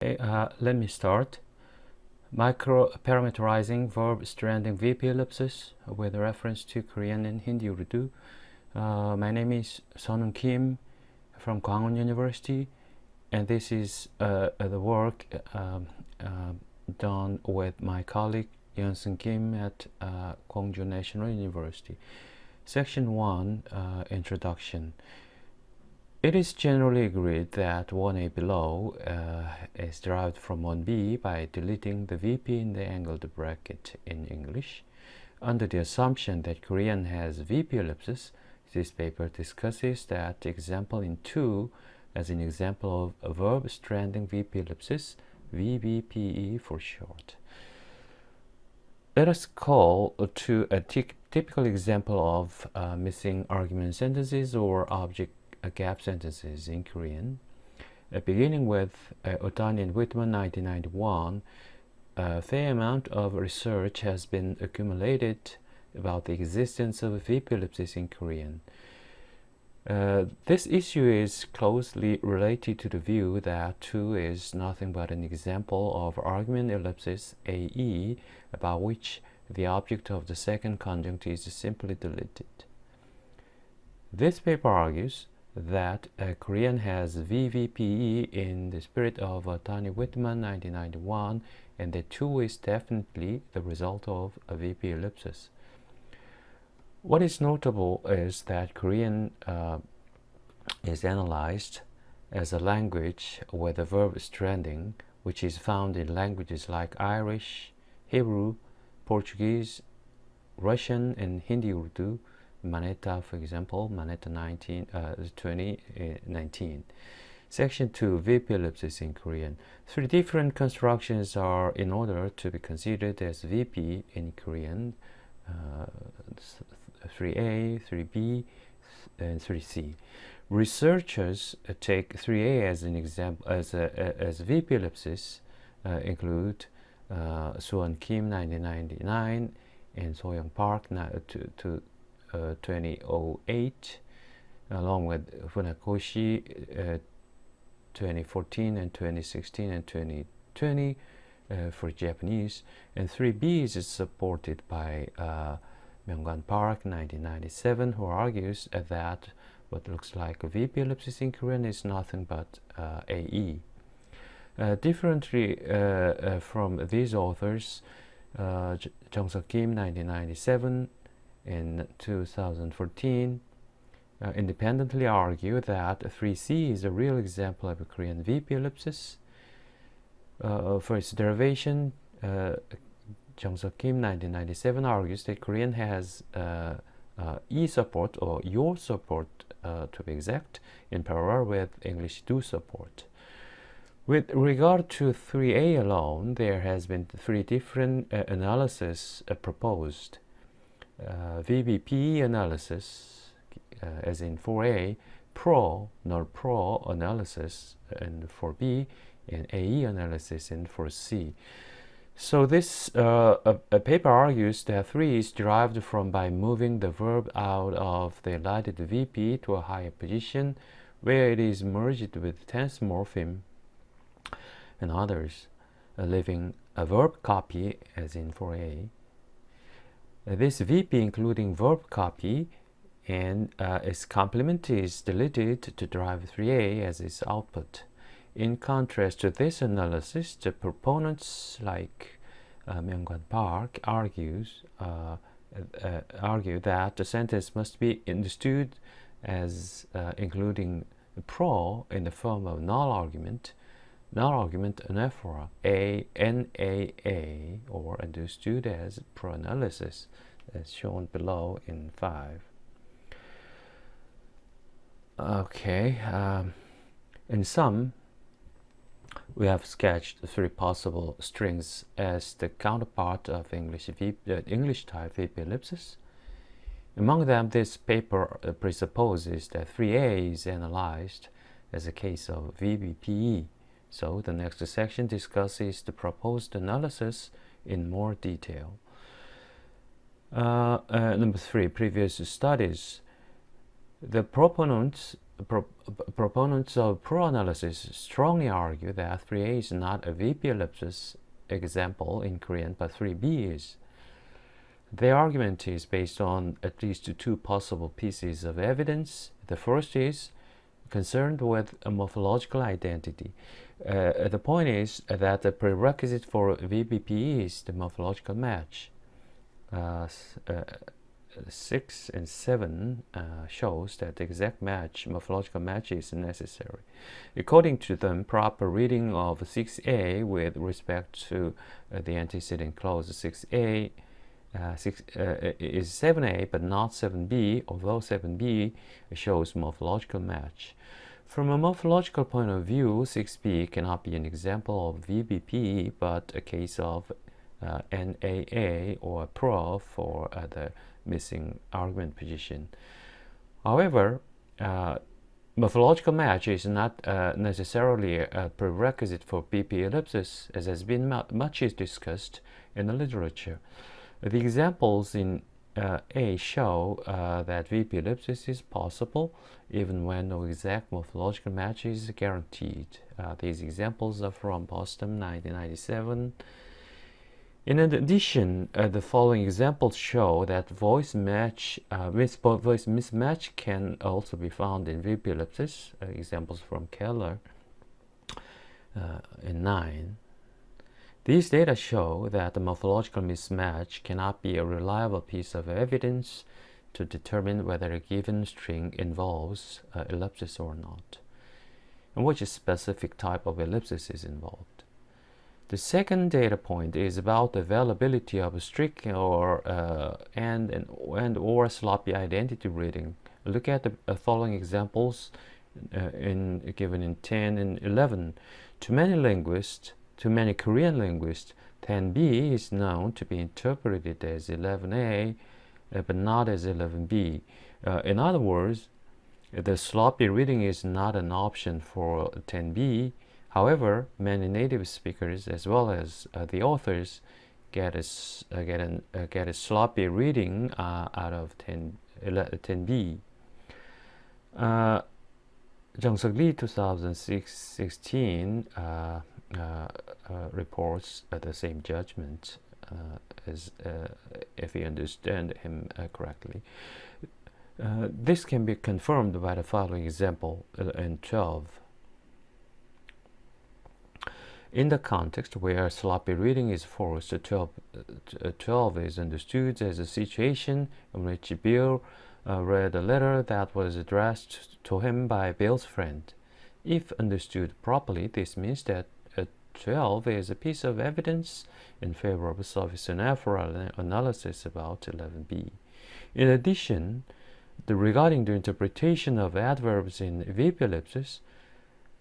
Let me start. Micro-parameterizing verb stranding VP ellipsis with reference to Korean and Hindi Urdu. My name is Sun-Woong Kim from Gwangwon University, and this is the work done with my colleague Yeon Kim at Gwangju National University. Section 1, Introduction. It is generally agreed that 1a below is derived from 1b by deleting the VP in the angled bracket in English. Under the assumption that Korean has VP ellipsis, this paper discusses that example in 2 as an example of a verb stranding VP ellipsis, VBPE for short. Let us call to a typical example of missing argument sentences or object gap sentences in Korean. Beginning with Otani and Whitman 1991, a fair amount of research has been accumulated about the existence of VP ellipsis in Korean. This issue is closely related to the view that 2 is nothing but an example of argument ellipsis AE, about which the object of the second conjunct is simply deleted. This paper argues that Korean has VVPE in the spirit of Otani Whitman 1991, and that 2 is definitely the result of a VP ellipsis. What is notable is that Korean is analyzed as a language with a verb stranding, which is found in languages like Irish, Hebrew, Portuguese, Russian, and Hindi Urdu. Manetta, for example, Manetta 2019. Section 2, VP ellipsis in Korean. 3 different constructions are in order to be considered as VP in Korean: 3A, 3B, and 3C. Researchers take 3A as an example as VP ellipsis include Sun-Woong Kim 1999 and So-Young Park 2008, along with Funakoshi 2014 and 2016 and 2020 for Japanese, and 3B is supported by Myungwan Park 1997, who argues that what looks like a VP ellipsis in Korean is nothing but AE. Differently from these authors, Jung-Suk Kim 1997 in 2014 independently argue that 3C is a real example of a Korean VP ellipsis. For its derivation, Jung-Suk Kim 1997 argues that Korean has E support, or your support to be exact, in parallel with English do support. With regard to 3A alone, there has been 3 different analyses proposed. VBP analysis, as in 4A, pro, null pro analysis in 4B, and AE analysis in 4C. So this paper argues that 3 is derived from by moving the verb out of the elided VP to a higher position, where it is merged with tense morpheme and others, leaving a verb copy as in 4A. This VP, including verb copy and its complement, is deleted to derive 3A as its output. In contrast to this analysis, the proponents like Myungwan Park argue that the sentence must be understood as including pro in the form of null argument anaphora NAA, or understood as pro-analysis, as shown below in 5. Okay, in sum, we have sketched 3 possible strings as the counterpart of English type VP ellipsis. Among them, this paper presupposes that 3A is analyzed as a case of VBPE. So the next section discusses the proposed analysis in more detail. Number 3, previous studies. The proponents proponents of pro-analysis strongly argue that 3a is not a VP ellipsis example in Korean, but 3b is. Their argument is based on at least two possible pieces of evidence. The first is concerned with a morphological identity. The point is that the prerequisite for VBP is the morphological match. 6 and 7 shows that the exact match, morphological match, is necessary. According to them, proper reading of 6a with respect to the antecedent clause 6a is 7a but not 7b, although 7b shows morphological match. From a morphological point of view, 6b cannot be an example of VBP but a case of NAA or PRO for the missing argument position. However, morphological match is not necessarily a prerequisite for BP ellipsis, as has been much discussed in the literature. The examples in A show that VP ellipsis is possible even when no exact morphological match is guaranteed. These examples are from Boston 1997. In addition, the following examples show that voice mismatch can also be found in VP ellipsis. Examples from Keller in 9. These data show that the morphological mismatch cannot be a reliable piece of evidence to determine whether a given string involves ellipsis or not, and which specific type of ellipsis is involved. The second data point is about the availability of a strict or or sloppy identity reading. Look at the following examples given in 10 and 11. To many Korean linguists, 10b is known to be interpreted as 11a, but not as 11b. In other words, the sloppy reading is not an option for 10b. However, many native speakers, as well as the authors, get a sloppy reading out of 10b. Jung-Suk Lee 2016 reports the same judgment as if you understand him correctly. This can be confirmed by the following example in 12. In the context where sloppy reading is forced, 12 is understood as a situation in which Bill read a letter that was addressed to him by Bill's friend. If understood properly, this means that 12 is a piece of evidence in favor of a sufficient analysis about 11b. In addition, regarding the interpretation of adverbs in VP ellipsis,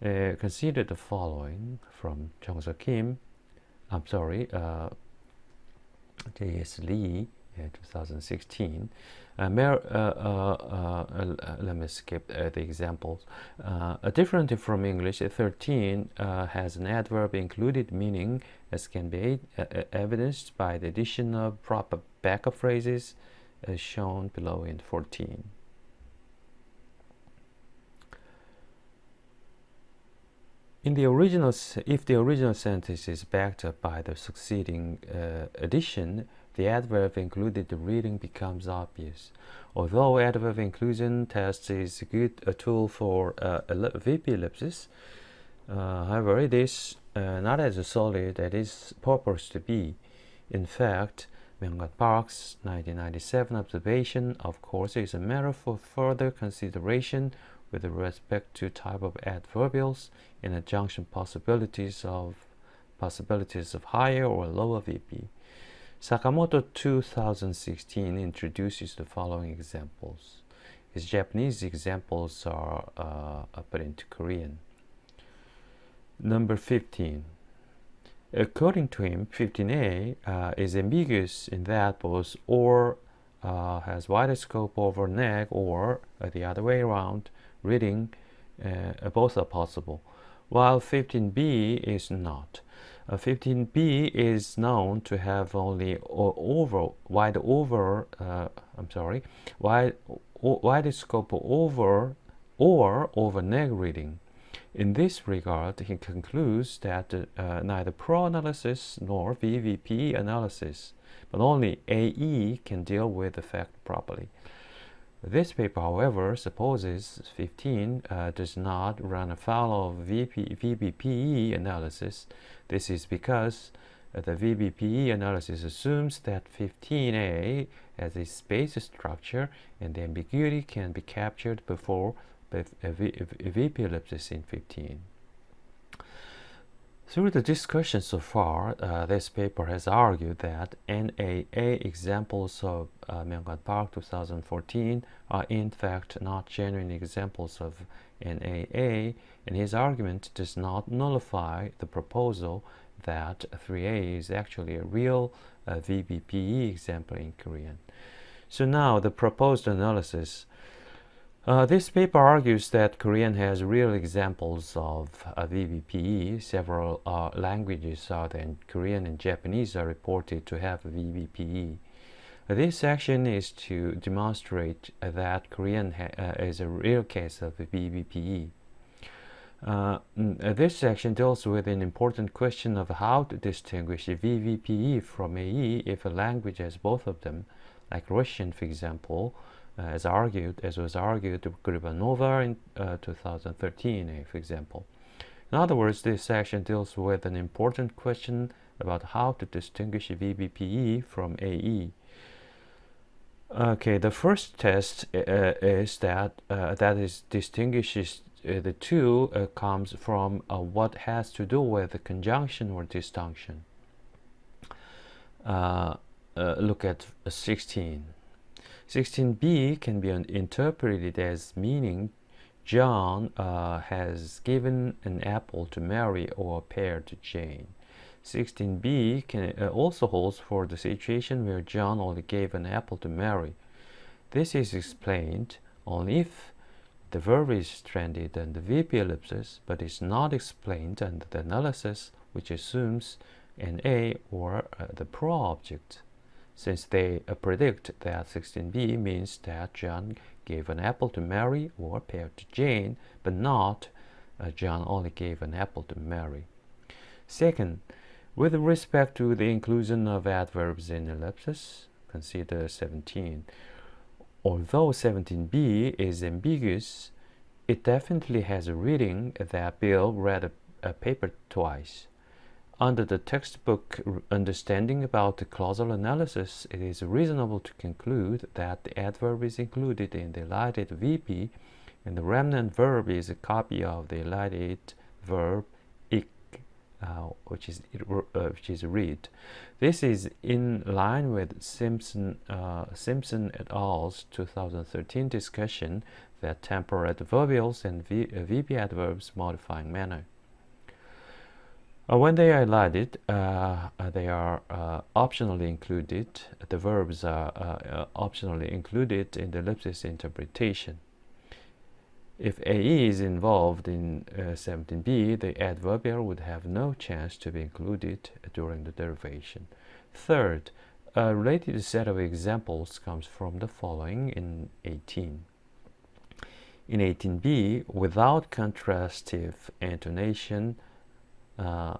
consider the following from Jung-Suk Kim. J.S. Lee, 2016. Let me skip the examples. Differently from English, 13 has an adverb included meaning, as can be evidenced by the addition of proper backup phrases, as shown below in 14. If the original sentence is backed up by the succeeding addition, the adverb included reading becomes obvious. Although adverb inclusion test is a good tool for VP ellipsis, however, it is not as solid as it is purported to be. In fact, Myung-Gat Park's 1997 observation, of course, is a matter for further consideration with respect to type of adverbials in adjunction possibilities of higher or lower VP. Sakamoto 2016 introduces the following examples. His Japanese examples are put into Korean. Number 15. According to him, 15a is ambiguous in that both or has wider scope over neg or the other way around reading, both are possible, while 15b is not. 15b is known to have only wide scope over or over-neg reading. In this regard, he concludes that neither pro-analysis nor VVP analysis, but only AE can deal with the fact properly. This paper, however, supposes 15 does not run afoul of VBPE analysis. This is because the VBPE analysis assumes that 15A has a space structure and the ambiguity can be captured before a VP ellipsis in 15. Through the discussion so far, this paper has argued that NAA examples of Myunggan Park 2014 are in fact not genuine examples of NAA, and his argument does not nullify the proposal that 3A is actually a real VBPE example in Korean. So now the proposed analysis. This paper argues that Korean has real examples of VBPE. Several languages other than Korean and Japanese are reported to have VBPE. This section is to demonstrate that Korean is a real case of VBPE. This section deals with an important question of how to distinguish VBPE from AE if a language has both of them, like Russian, for example, as was argued to Gribanova in 2013, for example. In other words, this section deals with an important question about how to distinguish VBPE from AE. Okay, the first test is that distinguishes the two comes from what has to do with the conjunction or disjunction. Look at 16. 16b can be interpreted as meaning John has given an apple to Mary or a pear to Jane. 16b can also holds for the situation where John only gave an apple to Mary. This is explained only if the verb is stranded and the VP ellipsis, but is not explained under the analysis, which assumes an A or the pro object, since they predict that 16b means that John gave an apple to Mary or a pear to Jane, but not John only gave an apple to Mary. Second, with respect to the inclusion of adverbs in ellipsis, consider 17. Although 17b is ambiguous, it definitely has a reading that Bill read a paper twice. Under the textbook understanding about the clausal analysis, it is reasonable to conclude that the adverb is included in the elided VP and the remnant verb is a copy of the elided verb ik, which is read. This is in line with Simpson et al.'s 2013 discussion that temporal adverbials and VP adverbs modifying manner. When they are elided, they are optionally included. The verbs are optionally included in the ellipsis interpretation. If AE is involved in 17b, the adverbial would have no chance to be included during the derivation. Third, a related set of examples comes from the following in 18. In 18b, without contrastive intonation, intonation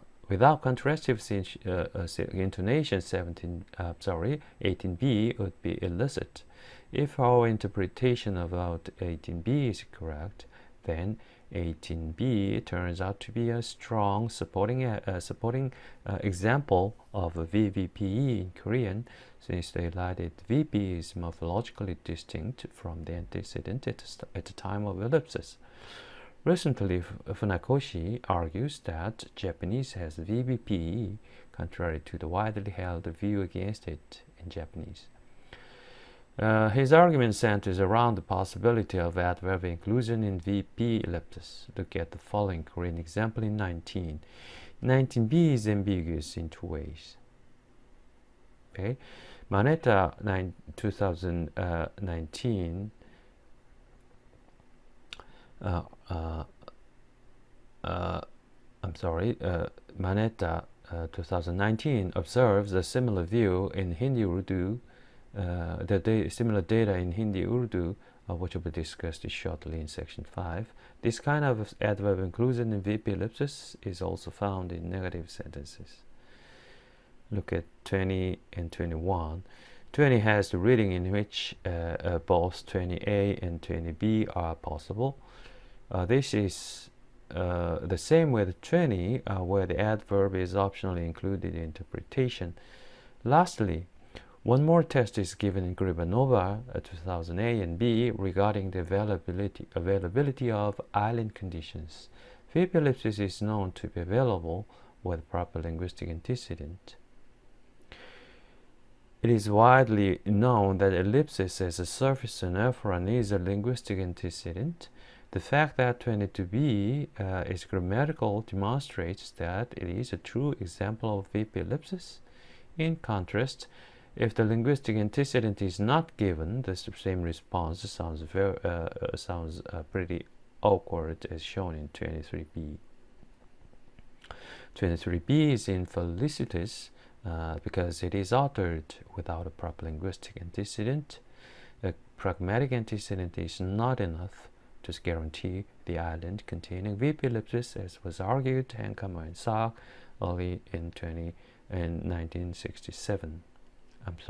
18b would be illicit. If our interpretation about 18b is correct, then 18b turns out to be a strong supporting example of a VVPE in Korean, since the elided VP is morphologically distinct from the antecedent at the time of ellipsis. Recently, Funakoshi argues that Japanese has VBPE, contrary to the widely held view against it in Japanese. His argument centers around the possibility of adverb inclusion in VP ellipsis. Look at the following Korean example in 19. 19b is ambiguous in two ways. Okay, Manetta 2019 Manetta 2019 observes a similar view in Hindi Urdu. Similar data in Hindi Urdu which will be discussed shortly in section 5. This kind of adverb inclusion in VP ellipsis is also found in negative sentences. Look at 20 and 21. 20 has the reading in which both 20A and 20B are possible. This is the same with 20, where the adverb is optionally included in interpretation. Lastly, one more test is given in Gribanova 2000A and B regarding the availability of island conditions. VP ellipsis is known to be available with proper linguistic antecedent. It is widely known that ellipsis as a surface and efferent is a linguistic antecedent. The fact that 22b is grammatical demonstrates that it is a true example of VP ellipsis. In contrast, if the linguistic antecedent is not given, the same response sounds pretty awkward, as shown in 23b. 23b is infelicitous because it is uttered without a proper linguistic antecedent. A pragmatic antecedent is not enough to guarantee the island containing VP ellipsis, as was argued Hankamer and Saak early in 1967. I'm sorry.